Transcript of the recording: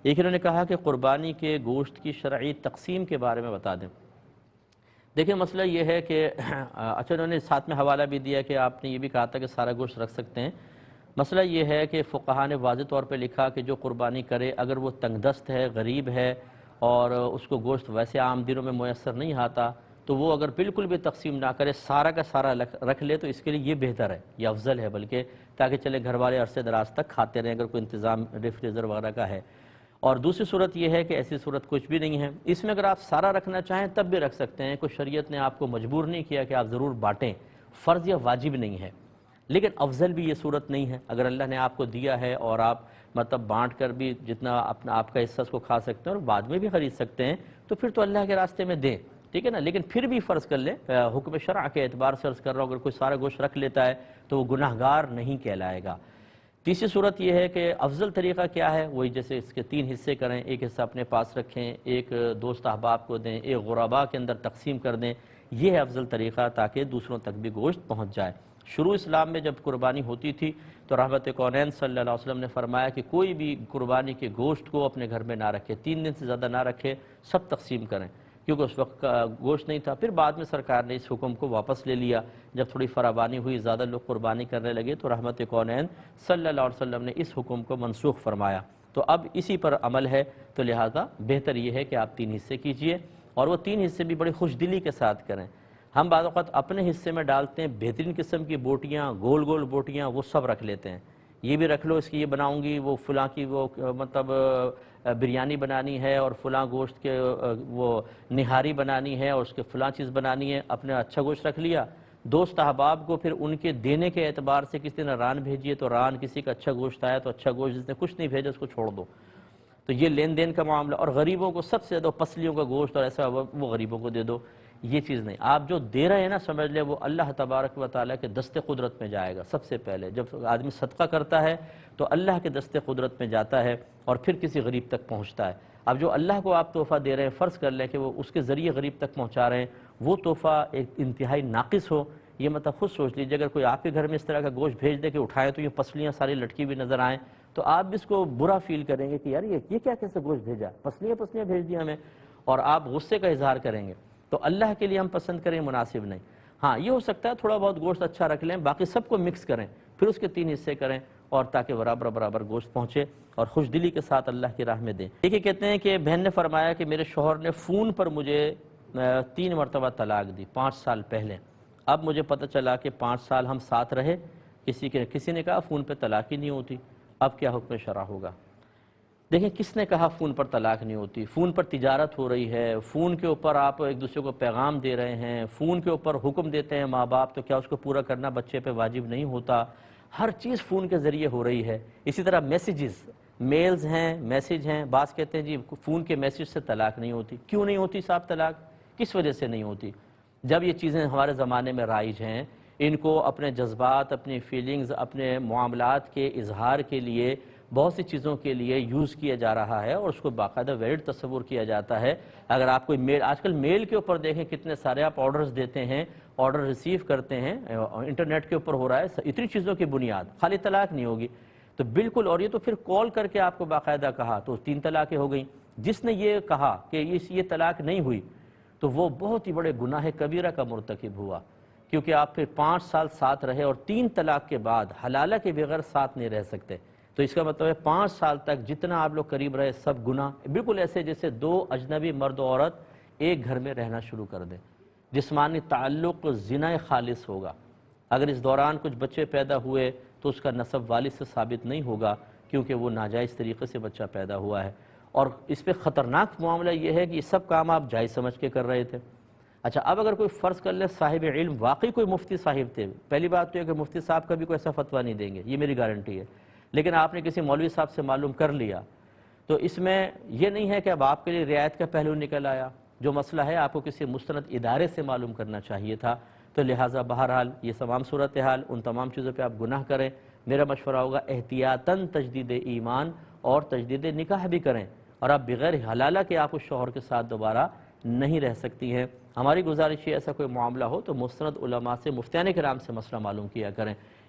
ایک انہوں نے کہا کہ قربانی کے گوشت کی شرعی تقسیم کے بارے میں بتا دیں۔ دیکھیں مسئلہ یہ ہے کہ اچھا انہوں نے ساتھ میں حوالہ بھی دیا کہ آپ نے یہ بھی کہا تھا کہ سارا گوشت رکھ سکتے ہیں۔ مسئلہ یہ ہے کہ فقہاء نے واضح طور پہ لکھا کہ جو قربانی کرے اگر وہ تنگ دست ہے، غریب ہے اور اس کو گوشت ویسے عام دنوں میں میسر نہیں آتا، تو وہ اگر بالکل بھی تقسیم نہ کرے، سارا کا سارا رکھ لے، تو اس کے لیے یہ بہتر ہے، یہ افضل ہے بلکہ، تاکہ چلے گھر والے عرصے دراز تک کھاتے رہیں اگر کوئی انتظام ریفریجر وغیرہ کا ہے۔ اور دوسری صورت یہ ہے کہ ایسی صورت کچھ بھی نہیں ہے، اس میں اگر آپ سارا رکھنا چاہیں تب بھی رکھ سکتے ہیں، کوئی شریعت نے آپ کو مجبور نہیں کیا کہ آپ ضرور بانٹیں، فرض یا واجب نہیں ہے، لیکن افضل بھی یہ صورت نہیں ہے۔ اگر اللہ نے آپ کو دیا ہے اور آپ مطلب بانٹ کر بھی جتنا اپنا آپ کا حصہ اس کو کھا سکتے ہیں اور بعد میں بھی خرید سکتے ہیں، تو پھر تو اللہ کے راستے میں دیں، ٹھیک ہے نا، لیکن پھر بھی فرض کر لیں، حکم شرع کے اعتبار سے عرض کر رہا ہوں، اگر کوئی سارا گوشت رکھ لیتا ہے تو وہ گناہگار نہیں کہلائے گا۔ تیسری صورت یہ ہے کہ افضل طریقہ کیا ہے، وہی جیسے اس کے 3 حصے کریں، ایک حصہ اپنے پاس رکھیں، ایک دوست احباب کو دیں، ایک غرباء کے اندر تقسیم کر دیں، یہ ہے افضل طریقہ تاکہ دوسروں تک بھی گوشت پہنچ جائے۔ شروع اسلام میں جب قربانی ہوتی تھی تو رحمت کونین صلی اللہ علیہ وسلم نے فرمایا کہ کوئی بھی قربانی کے گوشت کو اپنے گھر میں نہ رکھے، 3 دن سے زیادہ نہ رکھے، سب تقسیم کریں، کیونکہ اس وقت گوشت نہیں تھا۔ پھر بعد میں سرکار نے اس حکم کو واپس لے لیا، جب تھوڑی فراوانی ہوئی، زیادہ لوگ قربانی کرنے لگے، تو رحمت کونین صلی اللہ علیہ وسلم نے اس حکم کو منسوخ فرمایا، تو اب اسی پر عمل ہے، تو لہذا بہتر یہ ہے کہ آپ 3 حصے کیجئے، اور وہ 3 حصے بھی بڑی خوش دلی کے ساتھ کریں۔ ہم بعض اوقات اپنے حصے میں ڈالتے ہیں بہترین قسم کی بوٹیاں، گول گول بوٹیاں، وہ سب رکھ لیتے ہیں، یہ بھی رکھ لو، اس کی یہ بناؤں گی، وہ فلاں کی وہ مطلب بریانی بنانی ہے، اور فلاں گوشت کے وہ نہاری بنانی ہے، اور اس کے فلاں چیز بنانی ہے، اپنے اچھا گوشت رکھ لیا۔ دوست احباب کو پھر ان کے دینے کے اعتبار سے کسی نے ران بھیجیے تو ران، کسی کا اچھا گوشت آیا تو اچھا گوشت، جس نے کچھ نہیں بھیجا اس کو چھوڑ دو، تو یہ لین دین کا معاملہ۔ اور غریبوں کو سب سے زیادہ پسلیوں کا گوشت اور ایسا وہ غریبوں کو دے دو، یہ چیز نہیں۔ آپ جو دے رہے ہیں نا، سمجھ لیں وہ اللہ تبارک و تعالیٰ کے دست قدرت میں جائے گا۔ سب سے پہلے جب آدمی صدقہ کرتا ہے تو اللہ کے دست قدرت میں جاتا ہے اور پھر کسی غریب تک پہنچتا ہے۔ اب جو اللہ کو آپ تحفہ دے رہے ہیں، فرض کر لیں کہ وہ اس کے ذریعے غریب تک پہنچا رہے ہیں، وہ تحفہ ایک انتہائی ناقص ہو، یہ مطلب خود سوچ لیجیے، اگر کوئی آپ کے گھر میں اس طرح کا گوشت بھیج دے کہ اٹھائیں تو یہ پسلیاں ساری لٹکی بھی نظر آئیں، تو آپ بھی اس کو برا فیل کریں گے کہ یار یہ کیا کیسے گوشت بھیجا، پسلیاں بھیج دیا ہمیں، اور آپ غصے کا اظہار کریں گے۔ تو اللہ کے لیے ہم پسند کریں مناسب نہیں۔ ہاں یہ ہو سکتا ہے تھوڑا بہت گوشت اچھا رکھ لیں، باقی سب کو مکس کریں، پھر اس کے 3 حصے کریں، اور تاکہ برابر گوشت پہنچے اور خوش دلی کے ساتھ اللہ کی راہ میں دیں۔ دیکھیے کہتے ہیں کہ بہن نے فرمایا کہ میرے شوہر نے فون پر مجھے 3 مرتبہ طلاق دی 5 سال پہلے، اب مجھے پتہ چلا کہ 5 سال ہم ساتھ رہے، کسی نے کہا فون پہ طلاق ہی نہیں ہوتی، اب کیا حکم شرع ہوگا؟ دیکھیں کس نے کہا فون پر طلاق نہیں ہوتی؟ فون پر تجارت ہو رہی ہے، فون کے اوپر آپ ایک دوسرے کو پیغام دے رہے ہیں، فون کے اوپر حکم دیتے ہیں ماں باپ، تو کیا اس کو پورا کرنا بچے پہ واجب نہیں ہوتا؟ ہر چیز فون کے ذریعے ہو رہی ہے۔ اسی طرح میسیجز، میلز ہیں، میسیج ہیں، بعض کہتے ہیں جی فون کے میسیج سے طلاق نہیں ہوتی۔ کیوں نہیں ہوتی صاحب طلاق؟ کس وجہ سے نہیں ہوتی؟ جب یہ چیزیں ہمارے زمانے میں رائج ہیں، ان کو اپنے جذبات، اپنی فیلنگز، اپنے معاملات کے اظہار کے لیے، بہت سی چیزوں کے لیے یوز کیا جا رہا ہے، اور اس کو باقاعدہ ویلڈ تصور کیا جاتا ہے۔ اگر آپ کوئی میل، آج کل میل کے اوپر دیکھیں کتنے سارے آپ آرڈرز دیتے ہیں، آرڈر ریسیو کرتے ہیں، انٹرنیٹ کے اوپر ہو رہا ہے، اتنی چیزوں کی بنیاد، خالی طلاق نہیں ہوگی تو بالکل۔ اور یہ تو پھر کال کر کے آپ کو باقاعدہ کہا تو 3 طلاقیں ہو گئیں۔ جس نے یہ کہا کہ یہ طلاق نہیں ہوئی تو وہ بہت ہی بڑے گناہ کبیرہ کا مرتکب ہوا، کیونکہ آپ پھر 5 سال ساتھ رہے اور 3 طلاق کے بعد حلالہ کے بغیر ساتھ نہیں رہ سکتے، تو اس کا مطلب ہے 5 سال تک جتنا آپ لوگ قریب رہے سب گناہ، بالکل ایسے جیسے 2 اجنبی مرد و عورت ایک گھر میں رہنا شروع کر دیں۔ جسمانی تعلق زنا خالص ہوگا، اگر اس دوران کچھ بچے پیدا ہوئے تو اس کا نسب والد سے ثابت نہیں ہوگا، کیونکہ وہ ناجائز طریقے سے بچہ پیدا ہوا ہے۔ اور اس پہ خطرناک معاملہ یہ ہے کہ یہ سب کام آپ جائز سمجھ کے کر رہے تھے۔ اچھا اب اگر کوئی فرض کر لے صاحب علم واقعی کوئی مفتی صاحب تھے، پہلی بات تو یہ کہ مفتی صاحب کبھی کوئی ایسا فتویٰ نہیں دیں گے، یہ میری گارنٹی ہے، لیکن آپ نے کسی مولوی صاحب سے معلوم کر لیا، تو اس میں یہ نہیں ہے کہ اب آپ کے لیے رعایت کا پہلو نکل آیا، جو مسئلہ ہے آپ کو کسی مستند ادارے سے معلوم کرنا چاہیے تھا، تو لہٰذا بہرحال یہ تمام صورتحال، ان تمام چیزوں پہ آپ گناہ کریں، میرا مشورہ ہوگا احتیاطاً تجدید ایمان اور تجدید نکاح بھی کریں، اور آپ بغیر حلالہ کے آپ اس شوہر کے ساتھ دوبارہ نہیں رہ سکتی ہیں۔ ہماری گزارش ہے ایسا کوئی معاملہ ہو تو مستند علماء سے، مفتیان کرام سے مسئلہ معلوم کیا کریں۔